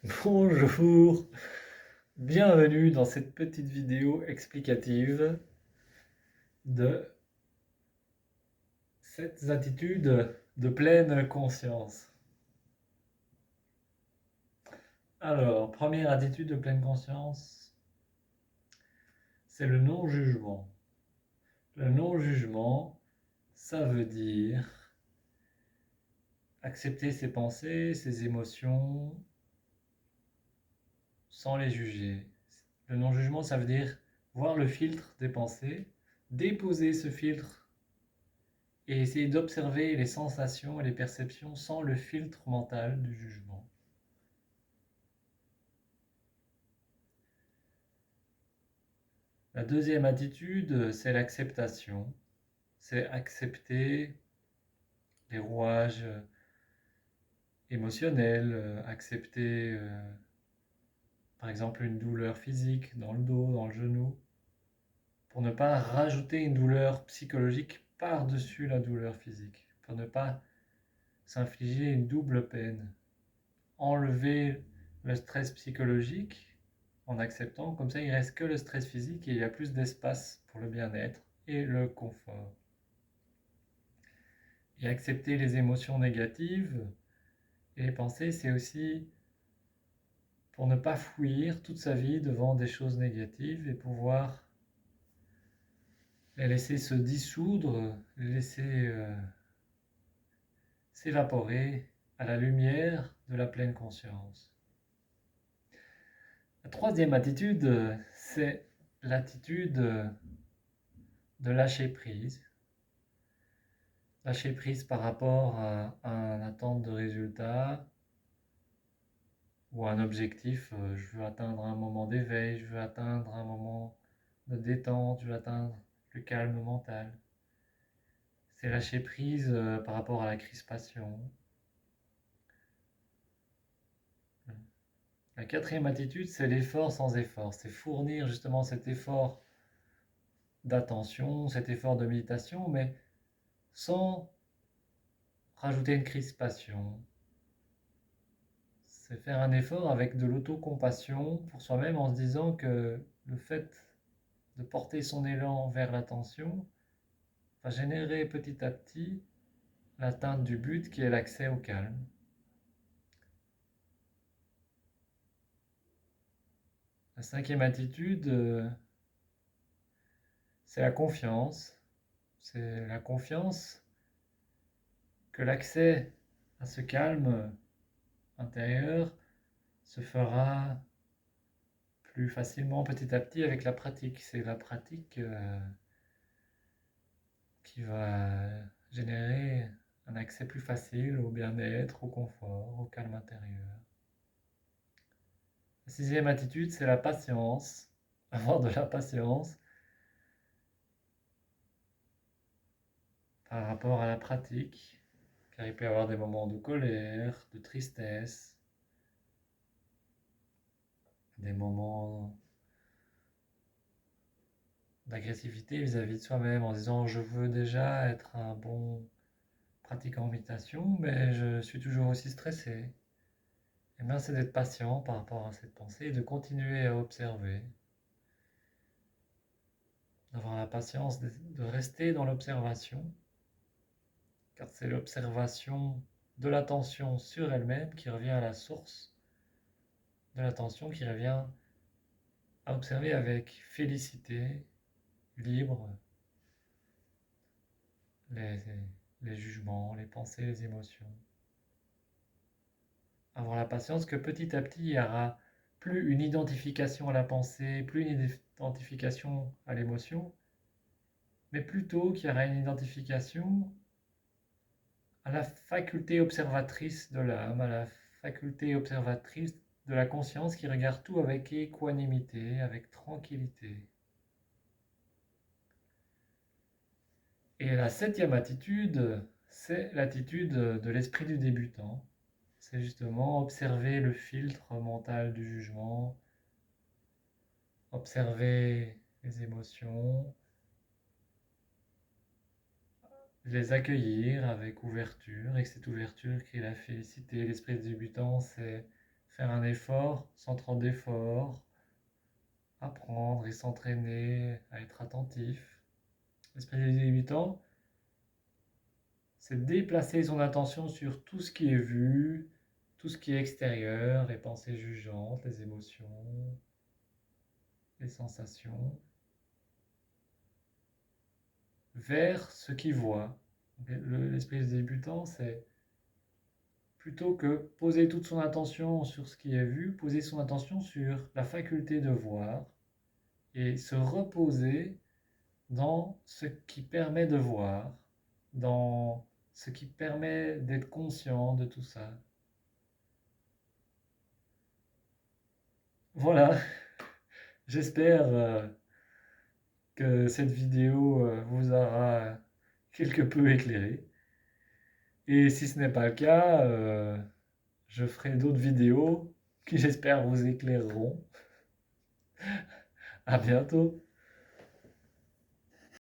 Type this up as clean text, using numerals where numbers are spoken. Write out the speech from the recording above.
Bonjour, bienvenue dans cette petite vidéo explicative de 7 attitudes de pleine conscience. Alors, première attitude de pleine conscience, c'est le non-jugement. Le non-jugement, ça veut dire accepter ses pensées, ses émotions, sans les juger. Le non-jugement, ça veut dire voir le filtre des pensées, déposer ce filtre et essayer d'observer les sensations et les perceptions sans le filtre mental du jugement. La deuxième attitude, c'est l'acceptation. C'est accepter les rouages émotionnels, accepter par exemple une douleur physique dans le dos, dans le genou, pour ne pas rajouter une douleur psychologique par-dessus la douleur physique, pour ne pas s'infliger une double peine. Enlever le stress psychologique en acceptant, comme ça il reste que le stress physique et il y a plus d'espace pour le bien-être et le confort. Et accepter les émotions négatives et les pensées, c'est aussi pour ne pas fuir toute sa vie devant des choses négatives et pouvoir les laisser se dissoudre, les laisser s'évaporer à la lumière de la pleine conscience. La troisième attitude, c'est l'attitude de lâcher prise. Lâcher prise par rapport à une attente de résultat ou un objectif. Je veux atteindre un moment d'éveil, je veux atteindre un moment de détente, je veux atteindre le calme mental. C'est lâcher prise par rapport à la crispation. La quatrième attitude, c'est l'effort sans effort. C'est fournir justement cet effort d'attention, cet effort de méditation, mais sans rajouter une crispation. C'est faire un effort avec de l'autocompassion pour soi-même en se disant que le fait de porter son élan vers l'attention va générer petit à petit l'atteinte du but qui est l'accès au calme. La cinquième attitude, c'est la confiance. C'est la confiance que l'accès à ce calme intérieur se fera plus facilement petit à petit avec la pratique. C'est la pratique qui va générer un accès plus facile au bien-être, au confort, au calme intérieur. La sixième attitude, c'est la patience. Avoir de la patience par rapport à la pratique, car il peut y avoir des moments de colère, de tristesse, des moments d'agressivité vis-à-vis de soi-même en disant je veux déjà être un bon pratiquant en méditation, mais je suis toujours aussi stressé. Et bien c'est d'être patient par rapport à cette pensée et de continuer à observer, d'avoir la patience de rester dans l'observation, car c'est l'observation de l'attention sur elle-même qui revient à la source de l'attention, qui revient à observer avec félicité, libre, les, les jugements, les pensées, les émotions. Avoir la patience que petit à petit, il y aura plus une identification à la pensée, plus une identification à l'émotion, mais plutôt qu'il y aura une identification à la faculté observatrice de l'âme, à la faculté observatrice de la conscience qui regarde tout avec équanimité, avec tranquillité. Et la septième attitude, c'est l'attitude de l'esprit du débutant. C'est justement observer le filtre mental du jugement, observer les émotions, les accueillir avec ouverture, et que cette ouverture qui est la félicité, l'esprit du débutant, c'est faire un effort sans trop d'effort, apprendre et s'entraîner à être attentif. L'esprit des débutants, c'est déplacer son attention sur tout ce qui est vu, tout ce qui est extérieur, les pensées jugeantes, les émotions, les sensations, vers ce qu'il voit. L'esprit des débutants, c'est plutôt que poser toute son attention sur ce qui est vu, poser son attention sur la faculté de voir et se reposer dans ce qui permet de voir, dans ce qui permet d'être conscient de tout ça. Voilà, j'espère que cette vidéo vous aura quelque peu éclairé. Et si ce n'est pas le cas, je ferai d'autres vidéos qui j'espère vous éclaireront. À bientôt.